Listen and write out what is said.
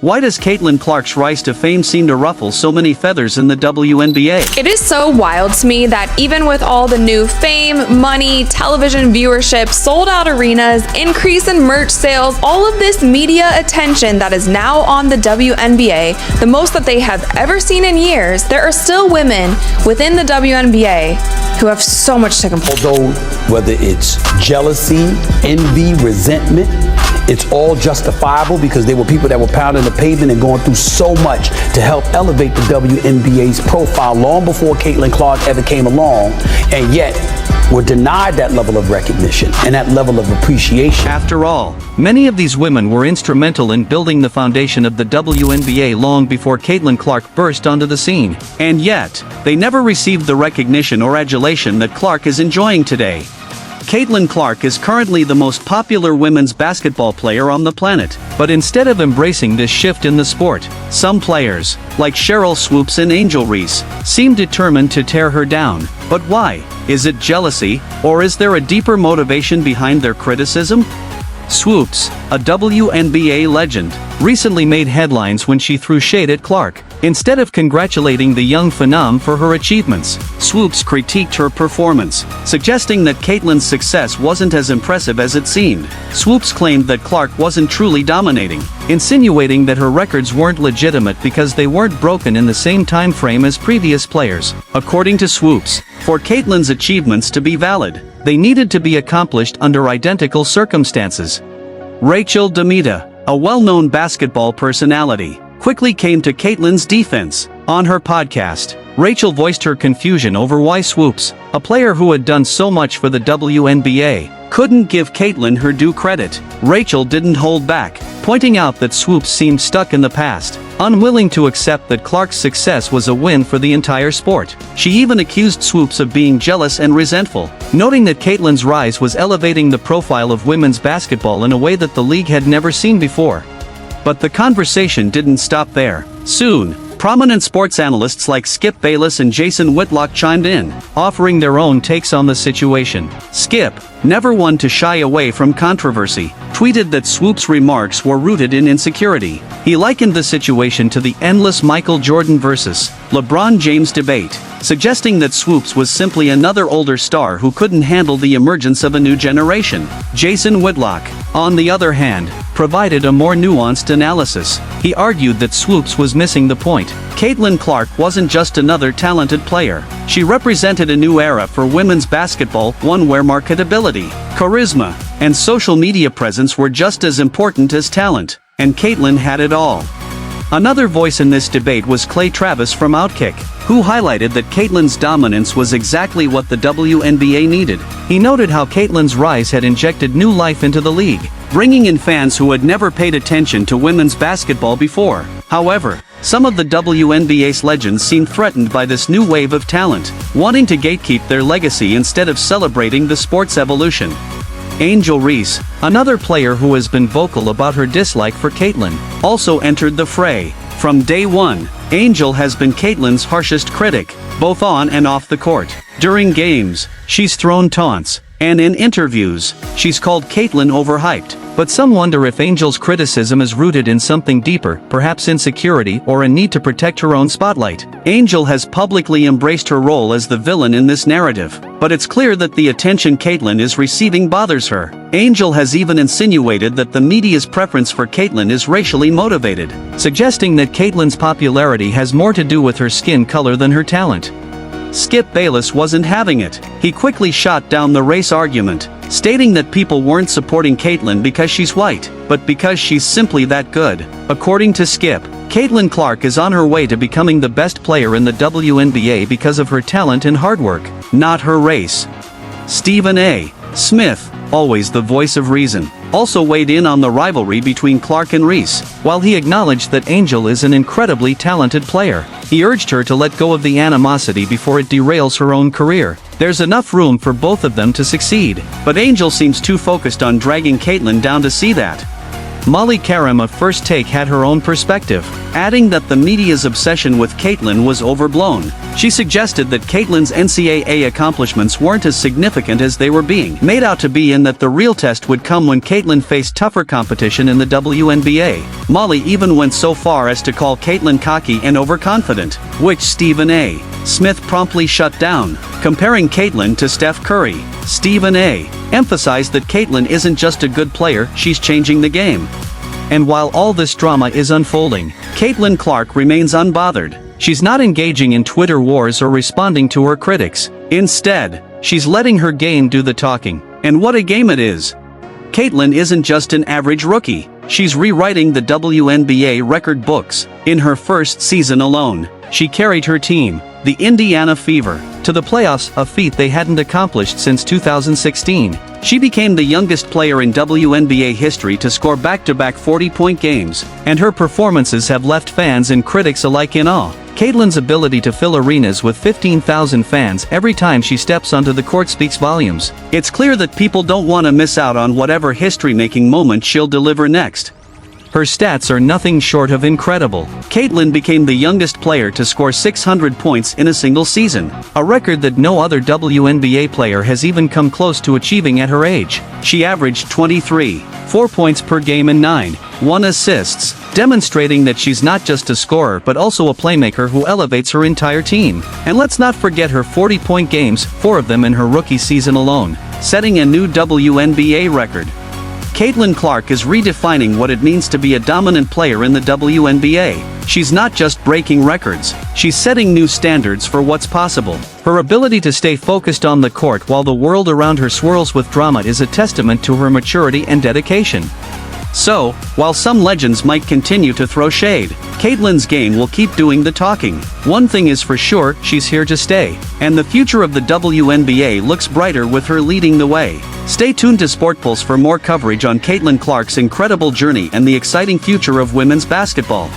Why does Caitlin Clark's rise to fame seem to ruffle so many feathers in the WNBA? It is so wild to me that even with all the new fame, money, television viewership, sold-out arenas, increase in merch sales, all of this media attention that is now on the WNBA, the most that they have ever seen in years, there are still women within the WNBA who have so much to complain. Although whether it's jealousy, envy, resentment, it's all justifiable because they were people that were pounding the pavement and going through so much to help elevate the WNBA's profile long before Caitlin Clark ever came along, and yet were denied that level of recognition and that level of appreciation. After all, many of these women were instrumental in building the foundation of the WNBA long before Caitlin Clark burst onto the scene. And yet, they never received the recognition or adulation that Clark is enjoying today. Caitlin Clark is currently the most popular women's basketball player on the planet, but instead of embracing this shift in the sport, some players, like Cheryl Swoops and Angel Reese, seem determined to tear her down. But why? Is it jealousy, or is there a deeper motivation behind their criticism? Swoops, a WNBA legend, recently made headlines when she threw shade at Clark. Instead of congratulating the young phenom for her achievements, Swoops critiqued her performance, suggesting that Caitlin's success wasn't as impressive as it seemed. Swoops claimed that Clark wasn't truly dominating, insinuating that her records weren't legitimate because they weren't broken in the same time frame as previous players. According to Swoops, for Caitlin's achievements to be valid, they needed to be accomplished under identical circumstances. Rachel Demita, a well-known basketball personality, quickly came to Caitlin's defense. On her podcast, Rachel voiced her confusion over why Swoops, a player who had done so much for the WNBA, couldn't give Caitlin her due credit. Rachel didn't hold back, pointing out that Swoops seemed stuck in the past, unwilling to accept that Clark's success was a win for the entire sport. She even accused Swoops of being jealous and resentful, noting that Caitlin's rise was elevating the profile of women's basketball in a way that the league had never seen before. But the conversation didn't stop there. Soon, prominent sports analysts like Skip Bayless and Jason Whitlock chimed in, offering their own takes on the situation. Skip, never one to shy away from controversy, tweeted that Swoops' remarks were rooted in insecurity. He likened the situation to the endless Michael Jordan versus LeBron James debate, suggesting that Swoops was simply another older star who couldn't handle the emergence of a new generation. Jason Whitlock, on the other hand, provided a more nuanced analysis. He argued that Swoops was missing the point. Caitlin Clark wasn't just another talented player. She represented a new era for women's basketball, one where marketability, charisma, and social media presence were just as important as talent, and Caitlin had it all. Another voice in this debate was Clay Travis from Outkick, who highlighted that Caitlin's dominance was exactly what the WNBA needed. He noted how Caitlin's rise had injected new life into the league, bringing in fans who had never paid attention to women's basketball before. However, some of the WNBA's legends seem threatened by this new wave of talent, wanting to gatekeep their legacy instead of celebrating the sport's evolution. Angel Reese, another player who has been vocal about her dislike for Caitlin, also entered the fray. From day one, Angel has been Caitlin's harshest critic, both on and off the court. During games, she's thrown taunts, and in interviews, she's called Caitlin overhyped. But some wonder if Angel's criticism is rooted in something deeper, perhaps insecurity or a need to protect her own spotlight. Angel has publicly embraced her role as the villain in this narrative, but it's clear that the attention Caitlin is receiving bothers her. Angel has even insinuated that the media's preference for Caitlin is racially motivated, suggesting that Caitlin's popularity has more to do with her skin color than her talent. Skip Bayless wasn't having it. He quickly shot down the race argument, stating that people weren't supporting Caitlin because she's white, but because she's simply that good. According to Skip, Caitlin Clark is on her way to becoming the best player in the WNBA because of her talent and hard work, not her race. Stephen A. Smith, always the voice of reason, also weighed in on the rivalry between Clark and Reese. While he acknowledged that Angel is an incredibly talented player, he urged her to let go of the animosity before it derails her own career. There's enough room for both of them to succeed, but Angel seems too focused on dragging Caitlin down to see that. Molly Karam of First Take had her own perspective, adding that the media's obsession with Caitlyn was overblown. She suggested that Caitlyn's NCAA accomplishments weren't as significant as they were being made out to be, and that the real test would come when Caitlyn faced tougher competition in the WNBA. Molly even went so far as to call Caitlyn cocky and overconfident, which Stephen A. Smith promptly shut down, comparing Caitlyn to Steph Curry. Stephen A. emphasized that Caitlyn isn't just a good player, she's changing the game. And while all this drama is unfolding, Caitlin Clark remains unbothered. She's not engaging in Twitter wars or responding to her critics. Instead, she's letting her game do the talking. And what a game it is! Caitlyn isn't just an average rookie. She's rewriting the WNBA record books. In her first season alone, she carried her team, the Indiana Fever, to the playoffs, a feat they hadn't accomplished since 2016. She became the youngest player in WNBA history to score back-to-back 40-point games, and her performances have left fans and critics alike in awe. Caitlyn's ability to fill arenas with 15,000 fans every time she steps onto the court speaks volumes. It's clear that people don't want to miss out on whatever history-making moment she'll deliver next. Her stats are nothing short of incredible. Caitlyn became the youngest player to score 600 points in a single season, a record that no other WNBA player has even come close to achieving at her age. She averaged 23.4 points per game and 9.1 assists, demonstrating that she's not just a scorer but also a playmaker who elevates her entire team. And let's not forget her 40-point games, 4 of them in her rookie season alone, setting a new WNBA record. Caitlyn Clark is redefining what it means to be a dominant player in the WNBA. She's not just breaking records, she's setting new standards for what's possible. Her ability to stay focused on the court while the world around her swirls with drama is a testament to her maturity and dedication. So, while some legends might continue to throw shade, Caitlyn's game will keep doing the talking. One thing is for sure, she's here to stay. And the future of the WNBA looks brighter with her leading the way. Stay tuned to Sport Pulse for more coverage on Caitlyn Clark's incredible journey and the exciting future of women's basketball.